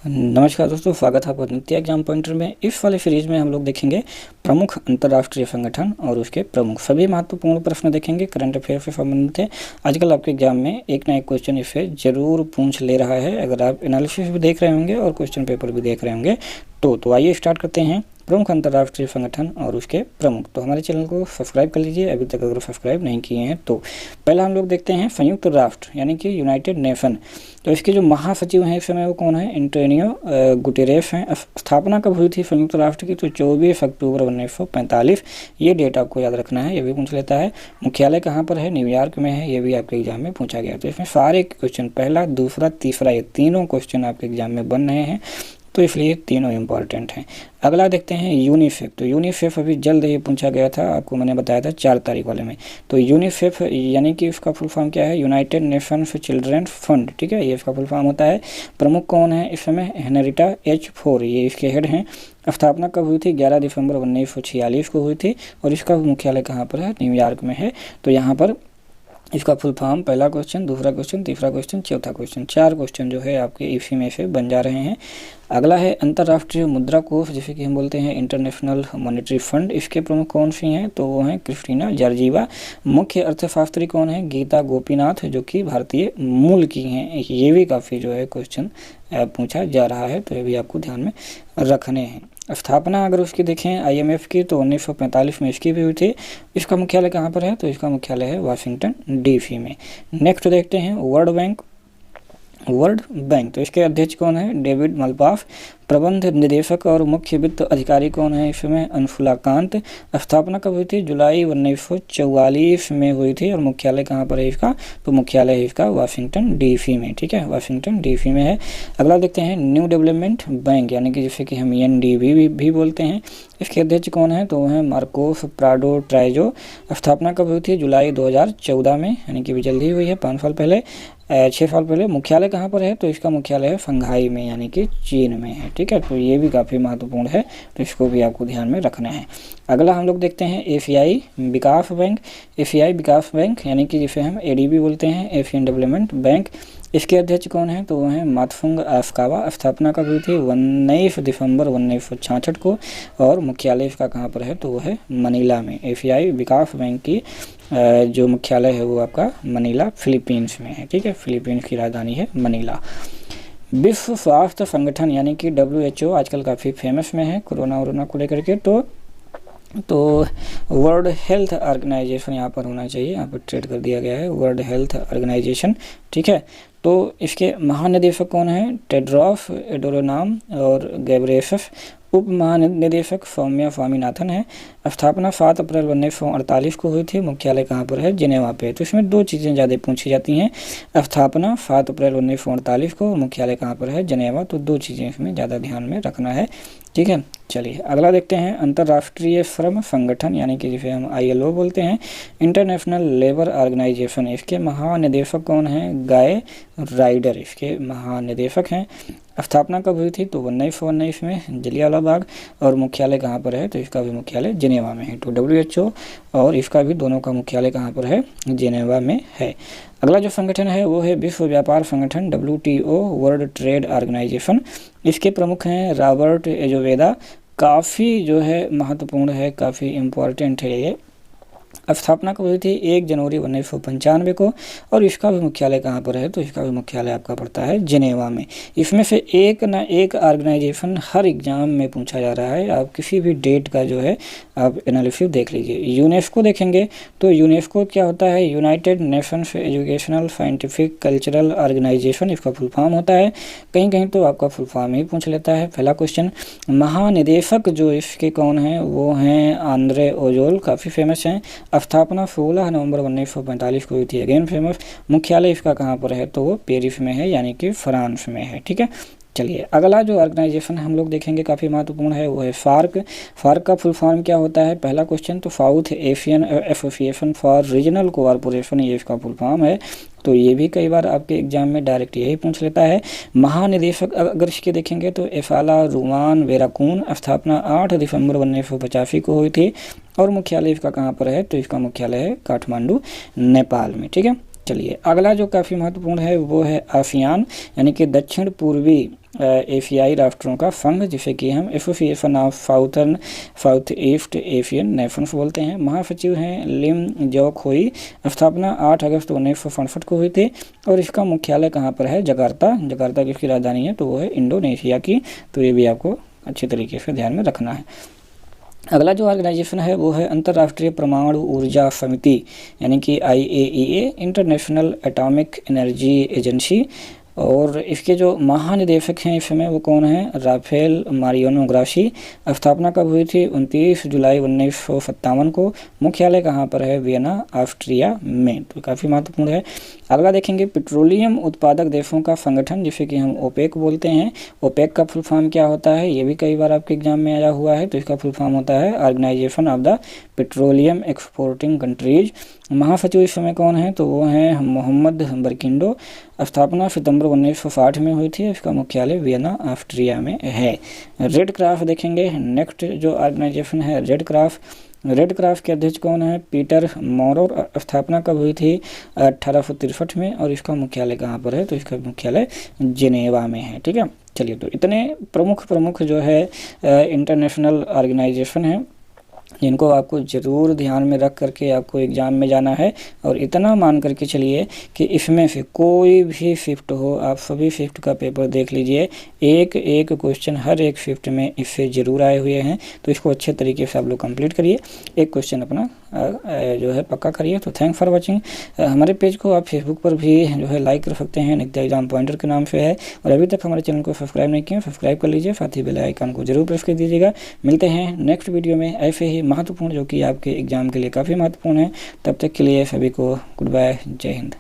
नमस्कार दोस्तों, स्वागत है आपका नित्य एग्जाम पॉइंटर में। इस वाले सीरीज में हम लोग देखेंगे प्रमुख अंतर्राष्ट्रीय संगठन और उसके प्रमुख सभी महत्वपूर्ण प्रश्न देखेंगे। करंट अफेयर से संबंधित है। आजकल आपके एग्जाम में एक ना एक क्वेश्चन इससे जरूर पूछ ले रहा है। अगर आप एनालिसिस भी देख रहे होंगे और क्वेश्चन पेपर भी देख रहे होंगे तो आइए स्टार्ट करते हैं। प्रमुख अंतर्राष्ट्रीय संगठन और उसके प्रमुख। तो हमारे चैनल को सब्सक्राइब कर लीजिए अभी तक अगर सब्सक्राइब नहीं किए हैं तो। पहला हम लोग देखते हैं संयुक्त राष्ट्र यानी कि यूनाइटेड नेशन। तो इसके जो महासचिव हैं इस समय वो कौन है? एंटोनियो गुटेरेस हैं। स्थापना कब हुई थी संयुक्त राष्ट्र की? तो 24 अक्टूबर 1945। ये डेट आपको याद रखना है, ये भी पूछ लेता है। मुख्यालय कहाँ पर है? न्यूयॉर्क में है। ये भी आपके एग्जाम में पूछा गया। तो इसमें सारे क्वेश्चन पहला, दूसरा, तीसरा, ये तीनों क्वेश्चन आपके एग्जाम में बन रहे हैं, तो इसलिए तीनों इंपॉर्टेंट हैं। अगला देखते हैं यूनिसेफ। तो यूनिसेफ अभी जल्द ही पूछा गया था, आपको मैंने बताया था 4 तारीख वाले में। तो यूनिसेफ यानी कि इसका फुल फॉर्म क्या है? United Nations children fund. ठीक है, ये इसका फुल फॉर्म होता है। प्रमुख कौन है इस समय? हेनरिटा एच फोर, ये इसके हेड हैं। स्थापना कब हुई थी? 11 दिसंबर 1946 को हुई थी। और इसका मुख्यालय कहाँ पर है? न्यूयॉर्क में है। तो यहाँ पर इसका फुल फॉर्म, पहला क्वेश्चन, दूसरा क्वेश्चन, तीसरा क्वेश्चन, चौथा क्वेश्चन, 4 क्वेश्चन जो है आपके इसी में से बन जा रहे हैं। अगला है अंतर्राष्ट्रीय मुद्रा कोष, जिसे कि हम बोलते हैं इंटरनेशनल मॉनेटरी फंड। इसके प्रमुख कौन सी हैं? तो वो हैं क्रिस्टीना जॉर्जिवा। मुख्य अर्थशास्त्री कौन है? गीता गोपीनाथ, जो कि भारतीय मूल की हैं। ये भी काफ़ी जो है क्वेश्चन पूछा जा रहा है, तो ये भी आपको ध्यान में रखने हैं। स्थापना अगर उसकी देखें IMF की तो 1945 में इसकी भी हुई थी। इसका मुख्यालय कहाँ पर है? तो इसका मुख्यालय है वाशिंगटन DC में। नेक्स्ट देखते हैं वर्ल्ड बैंक। तो इसके अध्यक्ष कौन है? डेविड मलपाफ। प्रबंध निदेशक और मुख्य वित्त अधिकारी कौन है इसमें? अंशुला कांत। स्थापना कब हुई थी? जुलाई 1944 में हुई थी। और मुख्यालय कहाँ पर है इसका? तो मुख्यालय है इसका वाशिंगटन DC में। ठीक है, वाशिंगटन DC में है। अगला देखते हैं न्यू डेवलपमेंट बैंक, यानी कि जिसे कि हम NDB भी बोलते हैं। इसके अध्यक्ष कौन है? तो वो है मार्कोस प्राडो ट्राइजो। स्थापना कब हुई थी? जुलाई 2014 में, यानी कि भी जल्दी हुई है, 5 साल पहले, 6 साल पहले। मुख्यालय कहाँ पर है? तो इसका मुख्यालय है शंघाई में, यानी कि चीन में है। ठीक है, तो ये भी काफ़ी महत्वपूर्ण है, तो इसको भी आपको ध्यान में रखना है। अगला हम लोग देखते हैं एशियाई विकास बैंक। एशियाई विकास बैंक यानी कि जिसे हम ADB बोलते हैं, एशियन डेवलपमेंट बैंक। इसके अध्यक्ष कौन है? तो वो हैं मातफुंग अस्कावा। स्थापना कब हुई थी? 19 दिसंबर 1966 को। और मुख्यालय इसका कहाँ पर है? तो वो है मनीला में। एशियाई विकास बैंक की जो मुख्यालय है वो आपका मनीला, फिलीपींस में है। ठीक है, फिलीपींस की राजधानी है मनीला। विश्व स्वास्थ्य संगठन यानी कि WHO आजकल काफ़ी फेमस में है कोरोना को लेकर के। तो वर्ल्ड हेल्थ ऑर्गेनाइजेशन यहाँ पर होना चाहिए, यहाँ पर ट्रेड कर दिया गया है, वर्ल्ड हेल्थ ऑर्गेनाइजेशन। ठीक है, तो इसके महानिदेशक कौन है? टेड्रोस एडोरोनाम और गैब्रेसस। उप महानिदेशक सौम्या स्वामीनाथन है। स्थापना 7 अप्रैल 1948 को हुई थी। मुख्यालय कहाँ पर है? जिनेवा पे। तो इसमें 2 चीज़ें ज़्यादा पूछी जाती हैं। स्थापना 7 अप्रैल 1948 को, मुख्यालय कहाँ पर है? जिनेवा। तो 2 चीज़ें इसमें ज़्यादा ध्यान में रखना है। ठीक है, चलिए अगला देखते हैं अंतर्राष्ट्रीय श्रम संगठन यानी कि जिसे हम ILO बोलते हैं, इंटरनेशनल लेबर ऑर्गेनाइजेशन। इसके महानिदेशक कौन हैं? गाय राइडर इसके महानिदेशक हैं। स्थापना कब हुई थी? तो 1919 में, जलियांवाला बाग। और मुख्यालय कहाँ पर है? तो इसका भी मुख्यालय जिनेवा में है। तो WHO और इसका भी दोनों का मुख्यालय कहाँ पर है? जिनेवा में है। अगला जो संगठन है वो है विश्व व्यापार संगठन, WTO, वर्ल्ड ट्रेड ऑर्गेनाइजेशन। इसके प्रमुख हैं रॉबर्ट एजोवेदा। काफ़ी जो है महत्वपूर्ण है, काफ़ी इम्पोर्टेंट है ये। स्थापना कब हुई थी? 1 जनवरी 1995 को। और इसका भी मुख्यालय कहाँ पर है? तो इसका भी मुख्यालय आपका पड़ता है जिनेवा में। इसमें से एक ना एक ऑर्गेनाइजेशन हर एग्जाम में पूछा जा रहा है। आप किसी भी डेट का जो है आप एनालिसिस देख लीजिए। यूनेस्को देखेंगे तो यूनेस्को क्या होता है? United Nations Educational Scientific Cultural Organization इसका फुल फॉर्म होता है। कहीं कहीं तो आपका फुल फॉर्म ही पूछ लेता है। पहला क्वेश्चन। महानिदेशक जो इसके कौन हैं? वो हैं आंद्रे ओजोल, काफ़ी फेमस हैं। स्थापना 16 नवंबर 1945 को हुई थी, अगेन फेमस। मुख्यालय इसका कहाँ पर है? तो वो पेरिस में है, यानी कि फ्रांस में है। ठीक है, चलिए अगला जो ऑर्गेनाइजेशन हम लोग देखेंगे काफ़ी महत्वपूर्ण है वो है फार्क। फार्क का फुल फॉर्म क्या होता है? पहला क्वेश्चन। तो south Asian association for regional cooperation, ये इसका फुल फॉर्म है। तो ये भी कई बार आपके एग्जाम में डायरेक्ट यही पूछ लेता है। महानिदेशक अगर इसके देखेंगे तो एफाला रुवान वेराकून। स्थापना 8 दिसंबर 1985 को हुई थी। और मुख्यालय इसका कहाँ पर है? तो इसका मुख्यालय है काठमांडू, नेपाल में। ठीक है, चलिए अगला जो काफ़ी महत्वपूर्ण है वो है आसियान, यानी कि दक्षिण पूर्वी एशियाई राष्ट्रों का संघ, जिसे कि हम association of south east Asian Nations बोलते हैं। महासचिव हैं लिम जोक हुई, स्थापना 8 अगस्त 1967 को हुई थी और इसका मुख्यालय कहाँ पर है? जकार्ता। जकार्ता किसकी राजधानी है? तो वो है इंडोनेशिया की। तो ये भी आपको अच्छे तरीके से ध्यान में रखना है। अगला जो ऑर्गेनाइजेशन है वो है अंतर्राष्ट्रीय परमाणु ऊर्जा समिति, यानी कि IAEA, international atomic energy agency. और इसके जो महानिदेशक हैं इस समय वो कौन है? Rafael Mariano Grassi. स्थापना कब हुई थी? 29 जुलाई 1957 को। मुख्यालय कहाँ पर है? वियना, ऑस्ट्रिया में। तो काफ़ी महत्वपूर्ण है। अगला देखेंगे पेट्रोलियम उत्पादक देशों का संगठन, जिसे कि हम ओपेक बोलते हैं। ओपेक का फुल फॉर्म क्या होता है? ये भी कई बार आपके एग्जाम में आया हुआ है। तो इसका फुल फॉर्म होता है Organization of the Petroleum Exporting Countries. महासचिव इस समय कौन है? तो वो हैं मोहम्मद बरकिंडो। स्थापना सितंबर 1960 में हुई थी। इसका मुख्यालय वियना, ऑस्ट्रिया में है। रेड क्रॉस देखेंगे। नेक्स्ट जो ऑर्गेनाइजेशन है रेड क्रॉस। रेड क्रॉस के अध्यक्ष कौन है? पीटर मोरो। स्थापना कब हुई थी? 1863 में। और इसका मुख्यालय कहाँ पर है? तो इसका मुख्यालय जिनेवा में है। ठीक है, चलिए, तो इतने प्रमुख जो है इंटरनेशनल ऑर्गेनाइजेशन है जिनको आपको ज़रूर ध्यान में रख करके आपको एग्ज़ाम में जाना है। और इतना मान करके चलिए कि इसमें से कोई भी शिफ्ट हो, आप सभी शिफ्ट का पेपर देख लीजिए, एक एक क्वेश्चन हर एक शिफ्ट में इससे ज़रूर आए हुए हैं। तो इसको अच्छे तरीके से आप लोग कंप्लीट करिए, एक क्वेश्चन अपना जो है पक्का करिए। तो थैंक फॉर वॉचिंग। हमारे पेज को आप फेसबुक पर भी जो है लाइक कर सकते हैं, नित्य एग्जाम पॉइंटर के नाम से है। और अभी तक हमारे चैनल को सब्सक्राइब नहीं किया, सब्सक्राइब कर लीजिए, साथ ही बेल आइकन को जरूर प्रेस कर दीजिएगा। मिलते हैं नेक्स्ट वीडियो में ऐसे ही महत्वपूर्ण, जो कि आपके एग्जाम के लिए काफ़ी महत्वपूर्ण है। तब तक के लिए सभी को गुड बाय, जय हिंद।